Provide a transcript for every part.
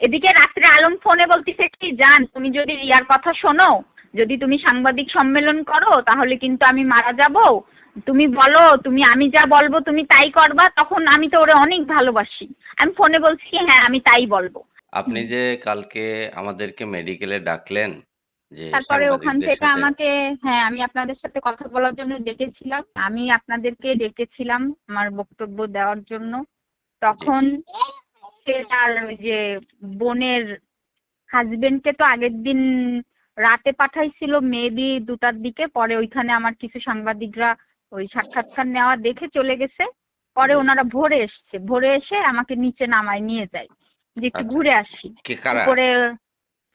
এদিকে রাত্রে আলম ফোনে বলতেছে কি, জান তুমি যদি রিয়ার কথা শোনো, যদি তুমি সাংবাদিক সম্মেলন করো তাহলে কিন্তু আমি মারা যাব, তুমি বলো, আমি যা বলবো তুমি তাই করবা। তখন আমি তো ওরে অনেক ভালোবাসি, আমি ফোনে বলছি হ্যাঁ আমি তাই বলবো। আপনি যে কালকে আমাদেরকে মেডিকেলে ডাকলেন যে তারপরে ওখান সাংবাদিকদের থেকে সাথে। আমাকে, হ্যাঁ আমি আপনাদের সাথে কথা বলার জন্য ডেকেছিলাম, আমি আপনাদেরকে ডেকেছিলাম আমার বক্তব্য দেওয়ার জন্য। জি। তখন সে তার ওই যে বোনের হাজবেন্ডকে তো আগের দিন রাতে পাঠাইছিল মেবি 2টার দিকে, পরে ওইখানে আমার কিছু সাংবাদিকরা ওই সাক্ষাৎকার নেওয়া দেখে চলে গেছে। পরে জি। ওনারা ভোরে এসছে, ভোরে এসে আমাকে নিচে নামায় নিয়ে যায় যে একটু আচ্ছা। ঘুরে আসি। কে কারা? উপরে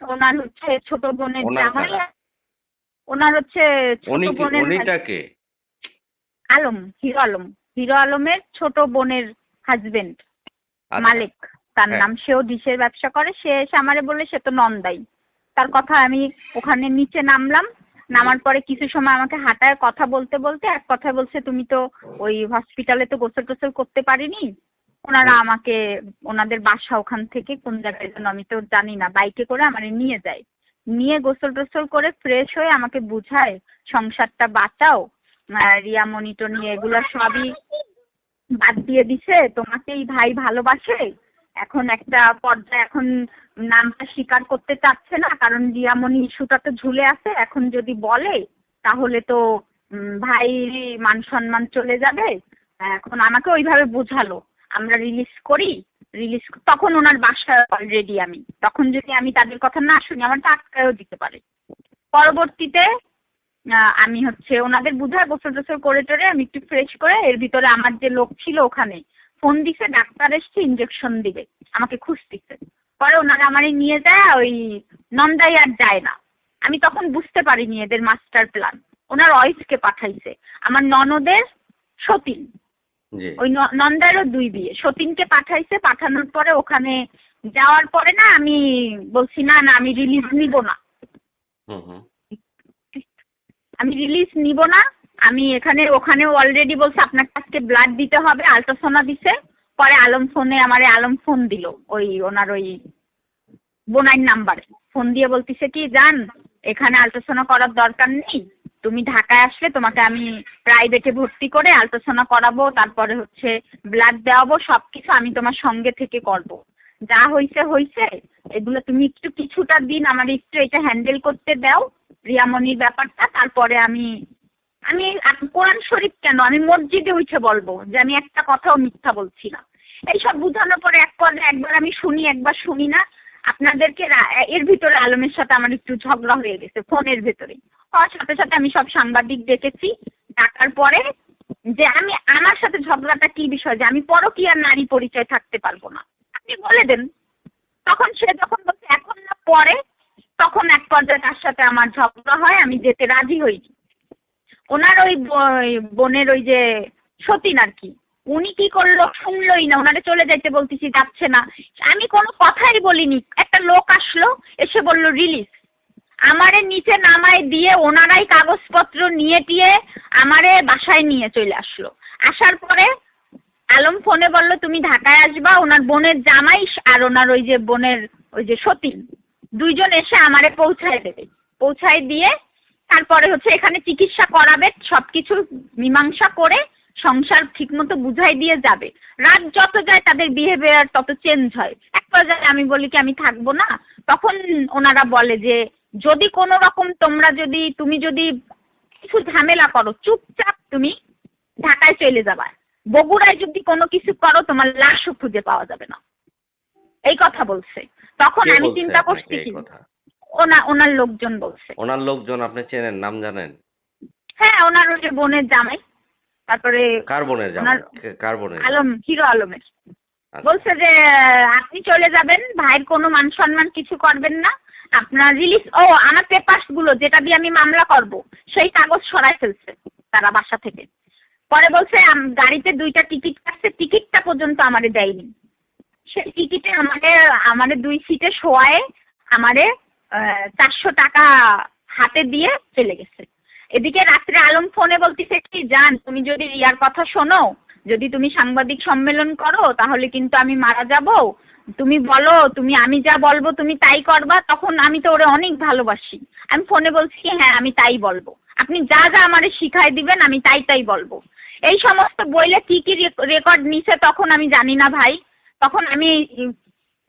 ওনার হচ্ছে ছোট বোনের ওনার জামাই, কারা? ওনার হচ্ছে ছোট উনি কে? বোনের উনিটা কে? আলম, হিরো আলম, হিরো আলমের ছোট বোনের হাজবেন্ড আচ্ছা। মালিক তার হ্যাঁ। নাম। সেও ডিশের ব্যবসা করে। সে এসে আমারে বলে সে তো নন্দাই। তার কথা আমি ওখানে নিচে নামলাম। জি। নামার পরে কিছু সময় আমাকে হাঁটায় কথা বলতে বলতে এক কথায় বলছে, তুমি তো ওই হসপিটালে তো গোসল টোসল করতে পারিনি। ওনারা হুম। আমাকে, ওনাদের বাসা ওখান থেকে কোন জায়গায় যেন আমি তো জানি না, বাইকে করে আমারে নিয়ে যায়। নিয়ে গোসল টোসল করে ফ্রেশ হয়ে আমাকে বুঝায় সংসারটা বাঁচাও, রিয়া মনিটর নিয়ে এগুলা সবই বাদ দিয়ে দিছে, তোমাকেই ভাই ভালোবাসে। এখন একটা পর্যায়ে এখন নামটা স্বীকার করতে চাচ্ছে না, কারণ রিয়ামণি ইস্যুটা তো ঝুলে আছে। এখন যদি বলে তাহলে তো ভাই মান সম্মান চলে যাবে। এখন আমাকে ওইভাবে বোঝালো আমরা রিলিজ করি, রিলিজ। তখন ওনার বাসায় অলরেডি আমি, তখন যদি আমি তাদের কথা না শুনি আমার তো আটকায়ও দিতে পারে। পরবর্তীতে আমি হচ্ছে ওনাদের বুঝায় গোসল টোসল করে টরে আমি একটু ফ্রেশ করে, এর ভিতরে আমার যে লোক ছিল ওখানে ফোন দিছে, ডাক্তার এসছে ইনজেকশন দিবে, আমাকে খুঁজতেছে। পরে ওনারা আমারে নিয়ে যায় ওই নন্দাই আর যায় না। আমি তখন বুঝতে পারিনি এদের মাস্টার প্ল্যান। ওনার ওয়াইফকে পাঠাইছে, আমার ননদের সতীন, জি। ওই নন্দারও 2 বিয়ে, সতীনকে পাঠাইছে। পাঠানোর পরে ওখানে যাওয়ার পরে না আমি বলছি না না আমি রিলিজ নিব না, হুম, হুম। আমি রিলিজ নিব না। আমি এখানে ওখানেও অলরেডি বলছে আপনার কাছে ব্লাড দিতে হবে, আল্ট্রাসোনা দিছে। পরে আলম ফোনে আমারে আলম ফোন দিল ওই ওনার ওই বোনাইর নাম্বারে, ফোন দিয়ে বলতিছে কি, জান এখানে আল্ট্রাসোনা করার দরকার নেই, তুমি ঢাকায় আসলে তোমাকে আমি প্রাইভেটে ভর্তি করে আল্ট্রাসোনা করাবো, তারপরে হচ্ছে ব্লাড দেওয়াবো, সবকিছু আমি তোমার সঙ্গে থেকে করব। যা হইছে হইছে, এগুলো তুমি একটু কিছুটা দিন আমার একটু এটা হ্যান্ডেল করতে দাও রিয়ামনির ব্যাপারটা। তারপরে আমি আমি কোরআন শরীফ কেন, আমি মসজিদে উঠে বলবো যে আমি একটা কথাও মিথ্যা বলছি না। এইসব বুঝানোর পরে এক পর্যায়ে একবার আমি শুনি একবার শুনি না। আপনাদেরকে এর ভিতরে আলমের সাথে আমার একটু ঝগড়া হয়ে গেছে ফোনের ভেতরে। হওয়ার সাথে সাথে আমি সব সাংবাদিক ডেকেছি। ডাকার পরে যে আমি, আমার সাথে ঝগড়াটা কি বিষয়, যে আমি পরকীয়ার নারী পরিচয় থাকতে পারবো না, আপনি বলে দেন। তখন সে যখন বলছে এখন না পরে, তখন এক পর্যায়ে তার সাথে আমার ঝগড়া হয়, আমি যেতে রাজি হইনি। ওনার ওই বোনের ওই যে সতীন আর কি, উনি কি করলো শুনলোই না, ওনারে চলে যাইতে বলতেছি যাচ্ছে না। আমি কোনো কথাই বলিনি, একটা লোক আসলো এসে বলল রিলিজ, আমারে নিচে নামায় দিয়ে ওনারাই কাগজপত্র নিয়ে টিয়ে আমারে বাসায় নিয়ে চলে আসলো। আসার পরে আলম ফোনে বলল তুমি ঢাকায় আসবা, ওনার বোনের জামাই আর ওনার ওই যে বোনের ওই যে সতীন 2জন এসে আমারে পৌঁছায় দেবে। পৌঁছায় দিয়ে তারপরে হচ্ছে এখানে চিকিৎসা করাবে, সবকিছু মীমাংসা করে সংসার ঠিকমতো বুঝাই দিয়ে যাবে। রাত যত যায় তাদের বিহেভিয়ার তত চেঞ্জ হয়। এক পর্যায়ে আমি বলি কি আমি থাকবো না। তখন ওনারা বলে যে যদি কোনো রকম তুমি যদি কিছু ঝামেলা করো, চুপচাপ তুমি ঢাকায় চলে যাবা, বগুড়ায় যদি কোনো কিছু করো তোমার লাশও খুঁজে পাওয়া যাবে না, এই কথা বলছে। তখন কে আমি বলছে চিন্তা আপনাকে করছি এই কি, কথা? ওনার লোকজন বলছে। ওনার লোকজন আপনি চেনেন, নাম জানেন? হ্যাঁ ওনার ওই যে বোনের জামাই, তারপরে কার বোনের ওনার জামাই? কার বোনের আলম, জামাই? হিরো আলমের। আচ্ছা। বলছে যে আপনি চলে যাবেন, ভাইয়ের কোনো মান সম্মান কিছু করবেন না, আপনার রিলিজ, আমার পেপারস গুলো যেটা দিয়ে আমি মামলা করব সেই কাগজ সরাই ফেলছে তারা বাসা থেকে। পরে বলছে গাড়িতে 2টা টিকিট কাটছে, টিকিটটা পর্যন্ত আমারে দেয়নি। সেই টিকিটে আমারে 2 সিটে শোয়ায়ে আমারে 400 টাকা হাতে দিয়ে চলে গেছে। এদিকে রাত্রে আলম ফোনে বলতেছে কি, জান তুমি যদি রিয়ার কথা শোনো, যদি তুমি সাংবাদিক সম্মেলন করো তাহলে কিন্তু আমি মারা যাব, তুমি বলো, আমি যা বলবো তুমি তাই করবা। তখন আমি তো ওরে অনেক ভালোবাসি, আমি ফোনে বলছি কি হ্যাঁ আমি তাই বলবো, আপনি যা যা আমারে শিখাই দিবেন আমি তাই তাই বলবো। এই সমস্ত বইলে কি কি রেকর্ড নিছে তখন আমি জানি না ভাই। তখন আমি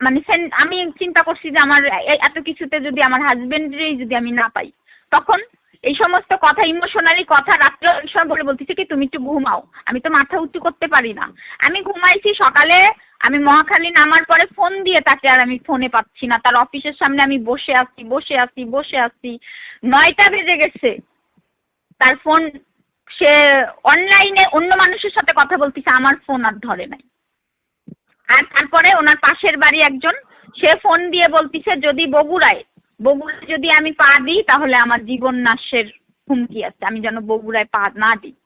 মানে আমি চিন্তা করছি যে আমার এত কিছুতে যদি আমার হাজবেন্ডেরই যদি আমি না পাই, তখন এই সমস্ত কথা, ইমোশনালি কথা রাত্রে সব বলতেছি কি তুমি একটু ঘুমাও, আমি তো মাথা উঁচু করতে পারি না। আমি ঘুমাইছি, সকালে আমি মহাখালী নামার পরে ফোন দিয়ে তাকে আর আমি ফোনে পাচ্ছি না। তার অফিসের সামনে আমি বসে আছি 9টা বেজে গেছে। তার ফোন, সে অনলাইনে অন্য মানুষের সাথে কথা বলতেছে, আমার ফোন আর ধরে নাই। আর তারপরে ওনার পাশের বাড়ি একজন, সে ফোন দিয়ে বলতিছে যদি বগুড়ায় যদি আমি পা দিই তাহলে আমার জীবন নাশের হুমকি আছে, আমি যেন বগুড়ায় পা না দিই।